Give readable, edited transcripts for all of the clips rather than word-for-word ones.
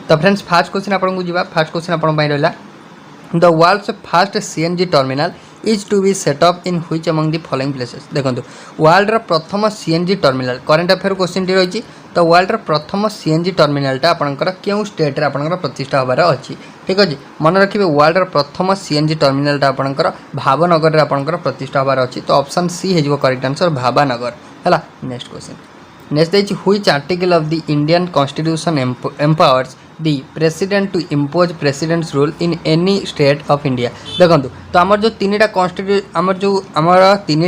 तो friends fast question आपको जी fast question आप रहा the world's first CNG terminal is to be set up in which among the following places. देखो world प्रथम CNG terminal current affair question टी रही तो वर्ल्ड प्रथम सीएनजी टर्मिनालटा आपंकर क्यों स्टेट आपंकर प्रतिष्ठा हबार अच्छी ठीक अच्छे मन रखिए वर्ल्ड प्रथम सीएनजी टर्मिनालटा आपंकर भावनगर में आपंकर प्रतिष्ठा हबार अच्छी तो ऑप्शन सी हो करेक्ट आंसर भावनगर है। नेक्स्ट क्वेश्चन नेक्स्ट देखिए which article of the Indian constitution empowers the president to impose president's rule in any state of India. देखो तो आमर जो तीन आमर तीन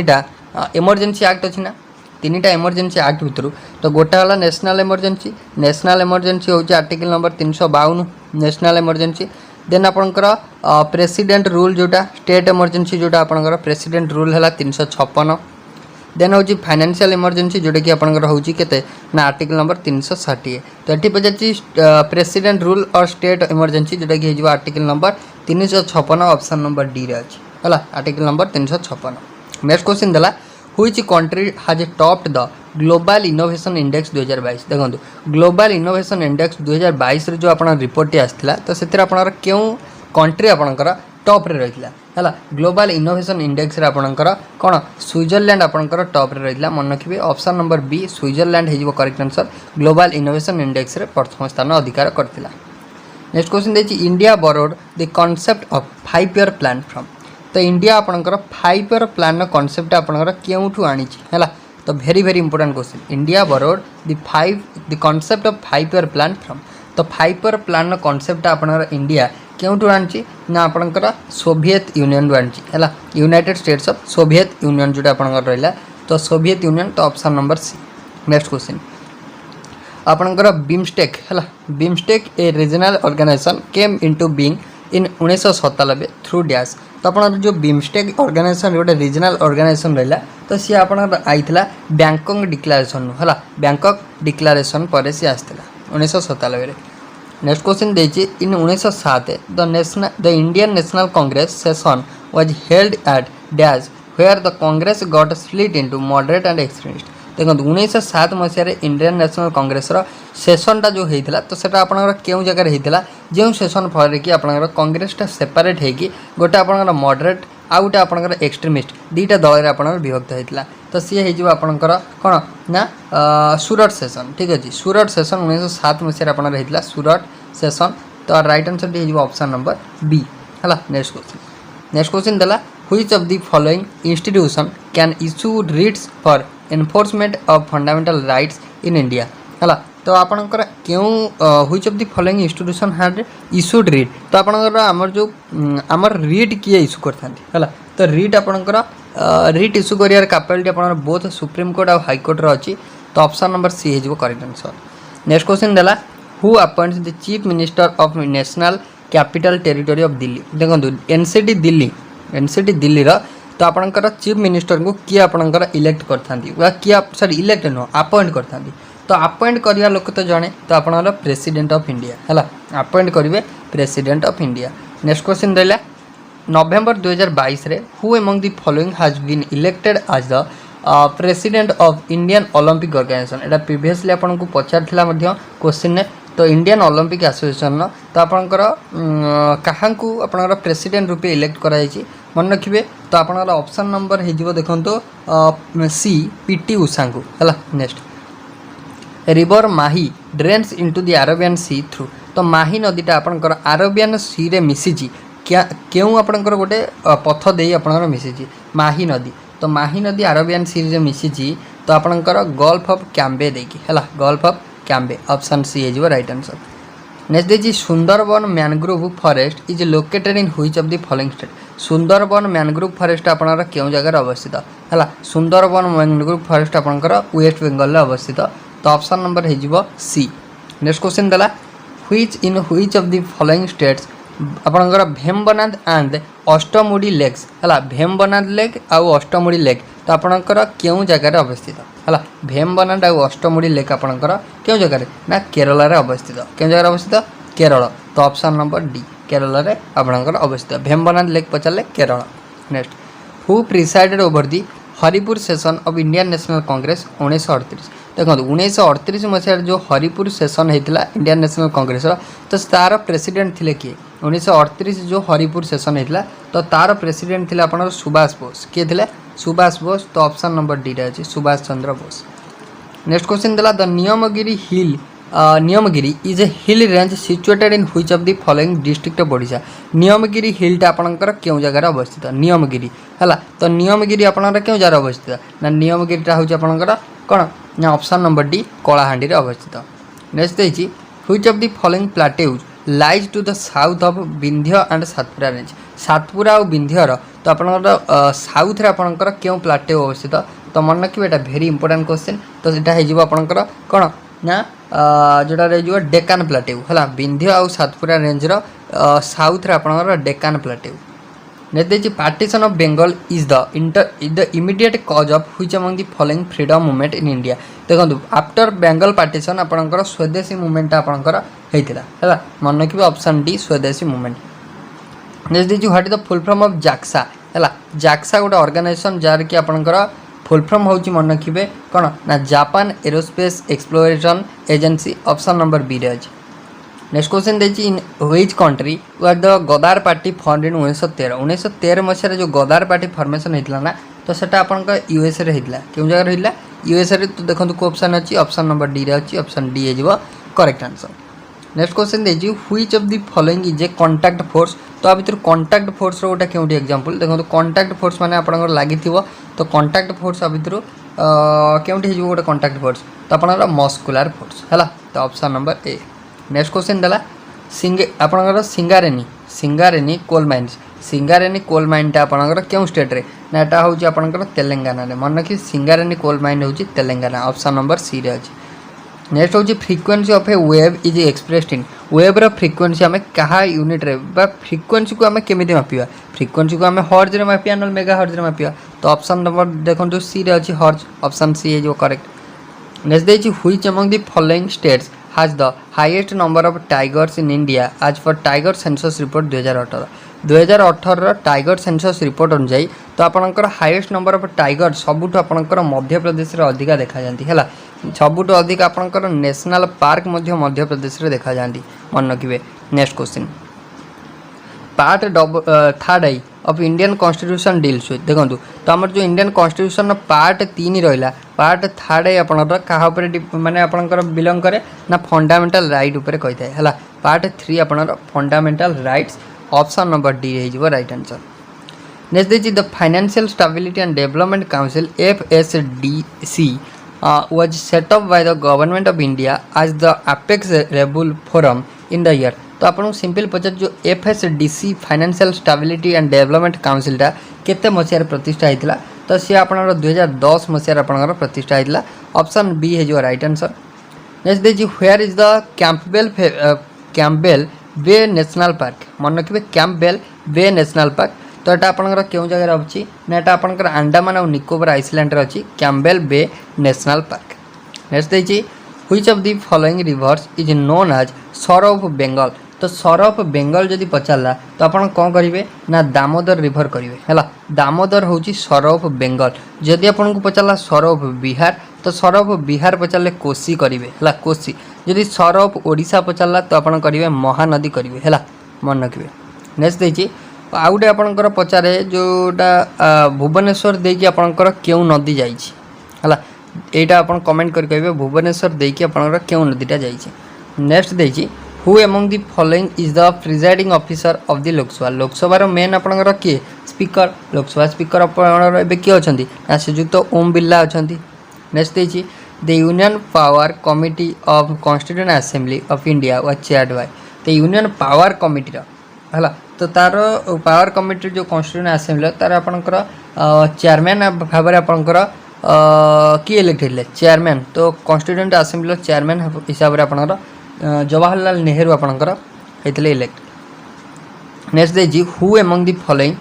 इमरजेंसी एक्ट अच्छी ना तीन इमरजेंसी एक्ट भितर तो गोटे है नेशनल इमरजेंसी हूँ article number 352 national emergency then आपंकर प्रेसिडेंट रूल जोटा स्टेट इमरजेंसी जोटा आपंकर प्रेसिडेंट रूल है 356 देन हूँ फाइनेंशियल इमरजेंसी जोटा कि आपंकर हूँ के ना आर्टिकल नंबर 360 तो ये पचार प्रेसिडेंट रूल और स्टेट इमरजेंसी जोटा कि हो article number 356 option number D रे अच्छी है आर्टिकल नंबर 356। नेक्स्ट क्वेश्चन देला which country has topped the global innovation index 2022। देखो ग्लोबल इनोवेशन इंडेक्स 2022 रे जो अपना रिपोर्ट आसाला तो से क्यों कंट्री आपंकर टॉप रे रही है ग्लोबल इनोवेशन इंडेक्स रे आपंकर कौन स्विट्जरलैंड आपंकर टॉप रे रही मन रखिए ऑप्शन नंबर बी स्विट्जरलैंड हो correct answer global innovation index रे प्रथम स्थान अधिकार करथिला। नेक्स्ट क्वेश्चन देखिए India borrowed the concept of 5 year plan from तो इंडिया आपंकर 5 ईयर प्लान कॉन्सेप्ट आपंकर क्योंठू आनी है तो very very important question India borrowed the concept of 5 year plan from तो 5 ईयर प्लान कॉन्सेप्ट आपंकर इंडिया क्योंठू आनी ना आपंकर सोवियत यूनियन आनी है United States of Soviet Union जोटा आपंकर रहा तो सोवियत यूनियन तो option number C. Next question आपंकर बिमस्टेक है BIMSTEC a regional organisation came into being in 1997 through dash तो आप जो बिमस्टेक ऑर्गेनाइजेशन गोटे रीजनल ऑर्गेनाइजेशन रहा तो सी आप आईला बैंकॉक डिक्लेरेशन है बैंकॉक डिक्लेरेशन पर सी आसाला 1997। नेक्स्ट क्वेश्चन देखिए in 1907 the Indian National Congress session was held at dash where the Congress got split into moderate and extremist. देखो 1907 मसीह इंडियन नेशनल कांग्रेस सेसनटा जो होता तो सेटा आपनकर क्यों जगह होता जो सेसन फल कि आपनकर कांग्रेसटा सेपरेट होगी गोटे आपनकर मॉडरेट आउ गोटे आपनकर एक्सट्रीमिस्ट दुईटा दल आपनकर विभक्त होता तो सी हो आपनकर कौन ना सूरत सेसन ठीक अच्छे सूरत सेसन 1907 मसीह आपनकर होता सूरत सेसन तो राइट आंसर टी ऑप्शन नंबर बी है। नेक्स्ट क्वेश्चन देला which of the following institution can issue writs for enforcement of fundamental rights in India है तो आपंकर क्यों which of the following institution had issued writ तो आपंकर आमर जो आमर रिट किए इश्यू करता है तो रिट आपंकर रिट इश्यू कर कैपेबिलिटी आप बोथ सुप्रीम कोर्ट और हाईकोर्ट अच्छी तो ऑप्शन नंबर सी हो करेक्ट आंसर। नेक्स्ट क्वेश्चन देला who appoints the chief minister of national capital territory of Delhi. देखो एनसीटी दिल्ली तो आपंकर चीफ मिनिस्टर को किए आपंकर इलेक्ट करता किए सॉरी इलेक्ट नुह अपॉइंट करता तो अपॉइंट करवा लोक तो जड़े तो आप प्रेसिडेंट ऑफ इंडिया है अपॉइंट करेंगे president of India. Next question रहा नवेम्बर 2022 रे who among the following has been elected as the president of Indian Olympic organisation एटा प्रीवियसली आपको पचार क्वेश्चन ने तो इंडियन ओलंपिक एसोसिएशन तो आपंकर क्या प्रेसिडेंट रूपे इलेक्ट कराई मन रखिए तो आप ऑप्शन नंबर हो देखो सी पीटी उषा को है। Next river Mahi drains into the Arabian sea through तो माही नदीटा आपंकर अरेबियन सी रे मिसिची क्या क्यों आपंकर गोटे पथ दे आपंकर मिसिची माही नदी तो माही नदी अरेबियन सी रे मिसिची तो आपंकर गल्फ ऑफ कैम्बे देकी है gulf of Cambay option C हो राइट आंसर। नेक्स्ट देखिए Sundarban mangrove forest is located in which of the following state Sundarban mangrove forest आपनकर क्यों जगह अवस्थित है सुंदरबन मैनग्रोव फॉरेस्ट आपनकर वेस्ट बेंगल अवस्थित तो ऑप्शन नंबर हो सी। नेक्स्ट क्वेश्चन देला which of the following states आपनकर भेमबनाद एंड अष्टमुडी लेक्स है भेमबनाद लेक आउ अष्टमुडी लेक तो आपनकर क्यों जगह अवस्थित है भेमबनाड आउ अष्टमुडी लेक आपनकर क्यों जगह ना केरल रे अवस्थित क्यों जगह अवस्थित केरल तो ऑप्शन नंबर डी केरल रे आपनकर अवस्थित भेमबनाड लेक पचारे Kerala. Next who presided over the Haripur session of Indian National Congress 1938 देखो 1938 मसीह जो हरिपुर सेसन होता इंडियन नेशनल कांग्रेस तो तार प्रेसिडेंट थिले किए 1938 जो हरिपुर सेसन होता तो तार प्रेसिडेंट थिले आपन सुभाष बोस किए थिले सुभाष बोस तो ऑप्शन नंबर डी रे अछि सुभाष चंद्र बोस। नेक्स्ट क्वेश्चन देला the Niyamgiri hill Niyamgiri is a hill range situated in which of the following district of Odisha. Niyamgiri हिलटा आपनकर केउ जगह अवस्थित नियमगिरी हला तो नियमगिरी आपनकर केउ जगह अवस्थित ना नियमगिरीटा होची आपनकर कोन ना ऑप्शन नंबर डी कलाहांडी रे अवस्थित। नेक्स्ट देछि which of the following plateaus lies to the south of Vindhya and Satpura range. Satpura और विंध्यर तो आपनकर साउथ रे आपनकर केउ प्लेट्यू अवस्थित तो मन रखिए एटा वेरी इंपोर्टेंट क्वेश्चन तो सेटा हे जिवो आपनकर कोन ना जोटा रही डेकान प्लेट्यू है विंध्य आउ सातपुरा रेंज साउथ रे आपनकर Deccan plateau. Next partition of Bengal is the immediate cause of which among the following freedom movement in India. देखो आफ्टर बेंगल पार्टीशन आपनकर स्वदेशी मूवमेंट आपनकर हेतिला है मन रखिए option D Swadeshi movement. Next what is the full form of JAXA है JAXA गोटे organisation जार कि आपनकर फुल फॉर्म होची मन रखिए कौन ना Japan aerospace exploration agency option number B रे अछि। नेक्स्ट क्वेश्चन देछि in which country was the Ghadar party formed in 1913 मसीह जो गदार पार्टी फॉर्मेशन हेतिला ना तो सेटा आपनका यूएसए रे हेतिला केउ जगह हेतिला यूएसए रे तो देखंतु को ऑप्शन अछि ऑप्शन नंबर डी रे अछि ऑप्शन डी हे जिवो करेक्ट आंसर। नेक्स्ट क्वेश्चन देछि which of the following is a contact force तो आ भितर कांटेक्ट फोर्स रो गोटा केउटी एग्जांपल देखंतु कांटेक्ट फोर्स माने आपनकर लागिथिवो तो कांटेक्ट फोर्स आ भितर केउटी हे जिवो गोटा कांटेक्ट फोर्स तो आपनकर मस्कुलर फोर्स हैला तो ऑप्शन नंबर ए। नेक्स्ट क्वेश्चन देला आपनकर सिंगारेनी कोल माइंस सिंगारेनी कोल माइनटा आपनकर केउ स्टेट रे ना एटा होची आपनकर तेलंगाना रे मन रखि सिंगारेनी कोल माइन होची तेलंगाना ऑप्शन नंबर सी रे अछि। नेक्स्ट होची frequency of a wave is expressed in wave रो फ्रीक्वेंसी हमें कहा यूनिट रे बा फ्रीक्वेंसी को हमें केमिति मापिया फ्रीक्वेंसी को हमें हर्ट्ज रे मापिया न मेगा हर्ट्ज रे मापिया तो ऑप्शन नंबर देखंतु सी रे अछि hertz option C is correct. Next देछि which among the following states has the highest number of tigers in India as for tiger census report 2018 tiger census report अनुसार तो आपनकर highest number of tiger सबुठ आपनकर मध्य प्रदेश रे अधिका देखा जांती हैला सबुठ अधिक आपनकर नेशनल पार्क मध्य प्रदेश रे देखा जांती मन रखिबे। Next question part third I of Indian constitution deals with देखंतु तो हमर जो इंडियन कॉन्स्टिट्यूशन पार्ट 3 रहिला पार्ट थर्ड आई आपनकर कहा ऊपर माने आपनकर बिलोंग करे ना फंडामेंटल राइट ऊपर कहिथाय हैला पार्ट 3 आपनकर fundamental rights option number D हे जिवो राइट आंसर। नेक्स्ट देछि the financial stability and development council FSDC was set up by the government of India as the apex rebel forum in the year तो आपन simple पचार जो FSDC financial stability and development council टा केते मसिया प्रतिष्ठा हेतिला तो से आपनर 2010 मसिया आपनर प्रतिष्ठा हेतिला ऑप्शन बी हे जो राइट आंसर। नेक्स्ट देछि where is the Campbell Bay National Park मन रखिबे कैंपबेल बे नेशनल पार्क तो एटा आपनकर केउ जगह अछि ना एटा आपनकर अंडमान और निकोबार आइसलैंड रे अछि Campbell Bay National Park. Next देछि which of the following rivers is known as sorrow of Bengal तो सर ऑफ बेंगल जदि पचारला तो आपन कोन करिवे ना दामोदर रिवर करिवे हैला दामोदर होची सर ऑफ बेंगल जदि आपन को पचारला सर ऑफ बिहार तो सर ऑफ बिहार पचारले कोसी करिवे हैला कोसी जदि सर ऑफ ओडिशा पचारला तो आपन करिवे महानदी करिवे हैला मन रखिवे। नेक्स्ट देछि आउडे आपनकर पचारे जोटा भुवनेश्वर देकी आपनकर केउ नदी जाईछि हैला एटा अपन कमेंट कर कहबे भुवनेश्वर देकी आपनकर केउ नदीटा जाईछि। नेक्स्ट देछि who among the following is the presiding officer of the Lok Sabha row main आपनकर के स्पीकर लोकसभा स्पीकर आपनकर एबे के अछंती ना श्रीयुक्त ओम बिरला अछंती। नेक्स्ट देछि the union power committee of constituent assembly of India was chaired by the union power committee रो हला तो तार पावर कमिटी जो कॉन्स्टिट्यूएंट असेंबली तार आपनकर चेयरमैन भाबरे आपनकर की इलेक्ट हेले चेयरमैन तो कॉन्स्टिट्यूएंट असेंबली चेयरमैन हिसाब रे आपनकर जवाहरलाल नेहरू आपनकर हेतले इलेक्ट। नेक्स्ट देछि who among the following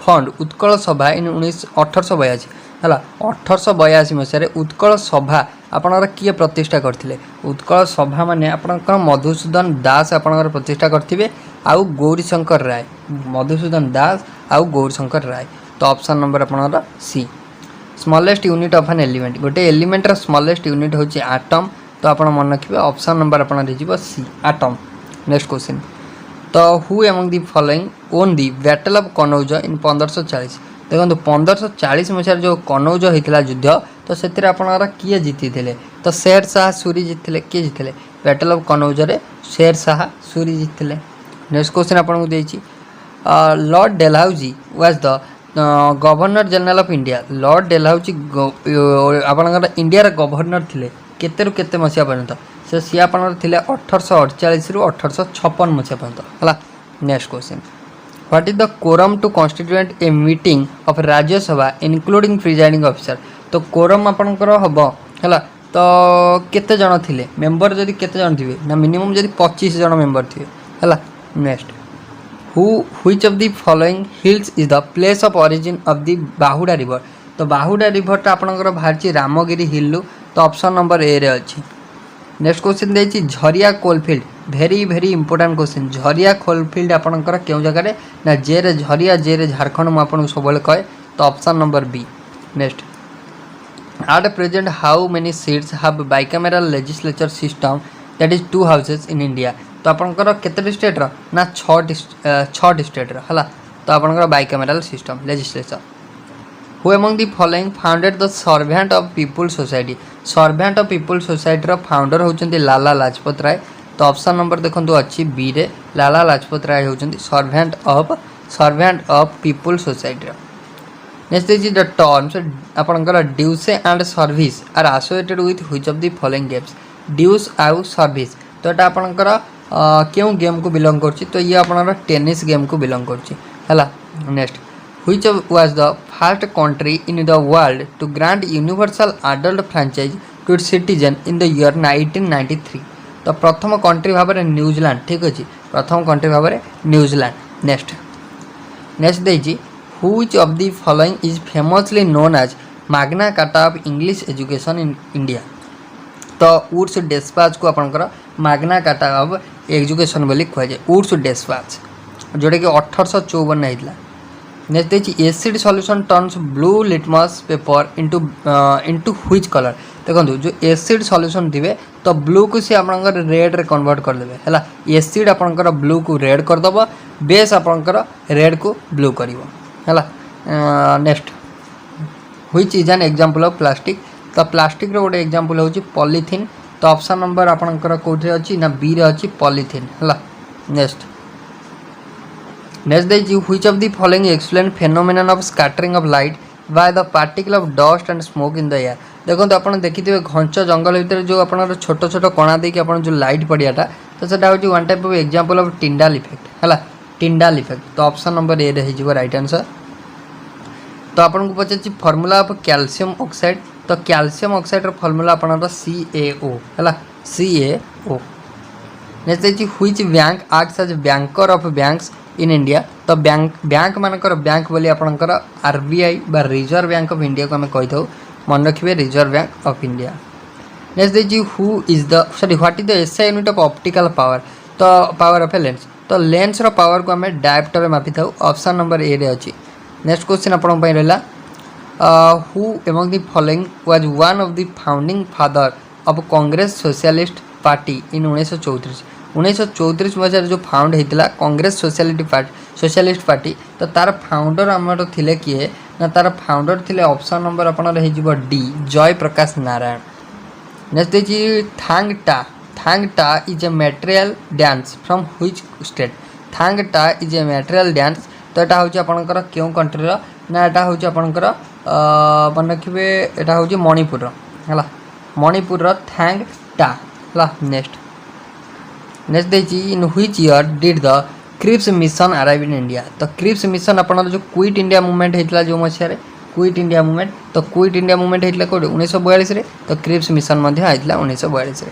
fund Utkal Sabha in 1882 हला 1882 मसिया उत्कल सभा आपनकर किए प्रतिष्ठा करथिले उत्कल सभा माने आपनकर मधुसूदन दास आपनकर प्रतिष्ठा करथिबे आउ गौरीशंकर राय मधुसूदन दास आउ गौरीशंकर राय तो ऑप्शन नंबर आपनकर C. Smallest unit of an element गोटे एलिमेंटर स्मॉलेस्ट यूनिट होची आटम तो आपण मन रखिबे ऑप्शन नंबर आपण रहिबो सी आटम। नेक्स्ट क्वेश्चन तो who among the following won the battle of Kannauj in 1540 देखो 1540 मसीह जो कनौज होता युद्ध तो से किए जीति थे तो शेर शाह सूरी जीति किए जीते बैटल ऑफ कनौज रे शेर शाह सूरी जीति। नेक्स्ट क्वेश्चन आपको देती Lord Dalhousie was the governor general of India. Lord Dalhousie आपंकर इंडिया गवर्नर थे केते मसीहा पर्यंत से सी आपंकर थे 1848 रु 1856 मसीहा पर्यंत है। Next question what is the quorum to constituent a meeting of Rajya Sabha including presiding officer. तो कोरम आपंकर हम है तो केते जन थिले मेंबर जदि केते जन थिबे ना मिनिमम जदि 25 जन मेंबर थिबे है। Next which of the following hills is the place of origin of the Bahuda river. तो बाहुडा रिवरटा आपंकर बाहर रामगिरी हिल तो ऑप्शन नंबर ए रे अच्छी। नेक्स्ट क्वेश्चन देखिए झरिया कोलफिल्ड भेरी भेरी इंपोर्टेंट क्वेश्चन झरिया कोलफिल्ड आपंकर क्यों जगह ना जे रे झरिया जे रे झारखंड मुझे आपको सब कहे तो option number B. Next at present how many seats have bicameral legislature system that is 2 houses in India. तो आपंकर केते स्टेट रो ना 6 स्टेट रो है तो आपंकर bicameral system legislature. Who among the following founded the servant of people society. Servant of people society रो founder होचंती लाला लाजपत राय तो ऑप्शन नंबर देखो अच्छी बी रे लाला लाजपत राय होचंती servant of people society. Next is the terms आपनकर deuce and service are associated with which of the following games. Deuce आउ service तो एटा आपनकर क्यों गेम को बिलोंग करछि तो ये आपनकर टेनिस गेम को बिलोंग करछि हला। Next which was the first country in the world to grant universal adult franchise to its citizen in the year 1993। तो प्रथम कंट्री भाव में न्यूजीलैंड ठीक अच्छे प्रथम कंट्री भाव में न्यूजीलैंड। नेक्स्ट देखिए which of the following is famously known as magna carta of English education in India। तो वुड्स डिस्पैच को आपंकर मैग्ना कार्टा ऑफ एजुकेशन बोली कहुए वुड्स डिस्पैच जोटा कि 1854 होता। नेक्स्ट देखिए acid solution turns blue litmus paper into which colour. देखो जो एसिड सॉल्यूशन थे तो ब्लू को सी आप रेड रे कन्वर्ट करदे है एसिड आपंकर ब्लू को रेड करदब बेस आपंकर रेड को ब्लू कर है। Next which is an example of plastic. तो प्लास्टिक रो गोटे एग्जांपल होची पॉलीथिन तो ऑप्शन नंबर आपंकर कोठे अच्छी ना बी रे अच्छी पॉलीथिन है। नेक्स्ट देखिए which of the following explain phenomenon of scattering of light by the particle of dust and smoke in the air. देखो तो आप देखिए घंच जंगल भितर जो आप छोट छोट कणा देकी आप जो लाइट पड़ियाटा तो सेटा होची one type of example of Tyndall effect है टिंडाल इफेक्ट तो ऑप्शन नंबर ए रे हो राइट आंसर। तो आपको पचार फर्मूला ऑफ कैल्शियम ऑक्साइड तो कैल्शियम ऑक्साइड फर्मूला आपन CaO है CaO। नेक्स्ट देखिए which bank acts as banker of banks in India. तो बैंक मानकर बैंक बोली आपंकर RBI बा रिजर्व बैंक ऑफ इंडिया को आम कही था मन रखिए Reserve Bank of India. Next देखिए who is the sorry what is the SI unit of optical power. तो पावर ऑफ ए लेंस तो लेंस रो पावर को आम डायप्टर मापी था ऑप्शन नंबर ए रे अच्छी। नेक्स्ट क्वेश्चन आपण रहा who among the following was one of the founding father of Congress socialist party इन 1934 मसीह जो फाउंड होता कांग्रेस सोशलिस्ट पार्टी तो तार फाउंडर आमर थिले किए ना तार फाउंडर थिले ऑप्शन नंबर आपनर हो डी जय प्रकाश नारायण। नेक्स्ट देखिए Thangta is a material dance from which state. Thangta is a material dance तो यहाँ हूँ आपंकर क्यों कंट्री ना यहाँ हूँ आपंकर मन रखिए यहाँ हूँ मणिपुर है मणिपुर थांगटा है। नेक्स्ट देखिए in which year did the Cripps mission arrive in India. तो क्रिप्स मिशन आपन जो क्विट इंडिया मूवमेंट होता जो मसीह क्विट इंडिया मूवमेंट तो क्विट इंडिया मूवमेंट होता कौटे 1942 तो क्रिप्स मिशन होता 1942।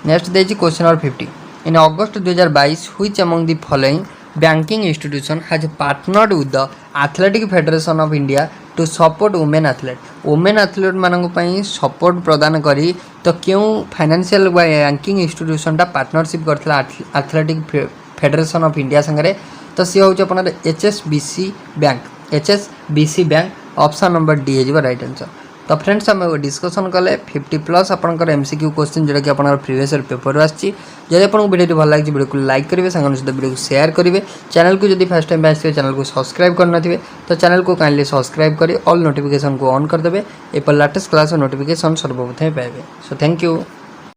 नेक्स्ट देखिए question number 50 in August 2022 which among the following banking institution has partnered with the Athletic Federation of India to support women athlete मानक support प्रदान करी तो क्यों फाइनेंशियल बैंकिंग इंस्टीट्यूशन पार्टनरशिप करथिला एथलेटिक फेडरेशन ऑफ इंडिया संगे तो सी हूँ अपन HSBC bank option number D है राइट आंसर। तो फ्रेंड्स आम डिस्कसन कले 50+ आपंकर MCQ क्वेश्चन जोटा कि आप प्रीवियस ईयर पेपर आसी। जब आपको वीडियो भल लगे वीडियो को लाइक करेंगे, सागर सहित वीडियो को शेयर करेंगे। चैनल को जब फर्स्ट टाइम आसवे चैनल को सब्सक्राइब करना तो चैनल को काइंडली सब्सक्राइब कर ऑल नोटिफिकेशन को ऑन करदे। एपर लेटेस्ट क्लास नोटिफिकेशन सर्वप्रथम पाइबे। So thank you.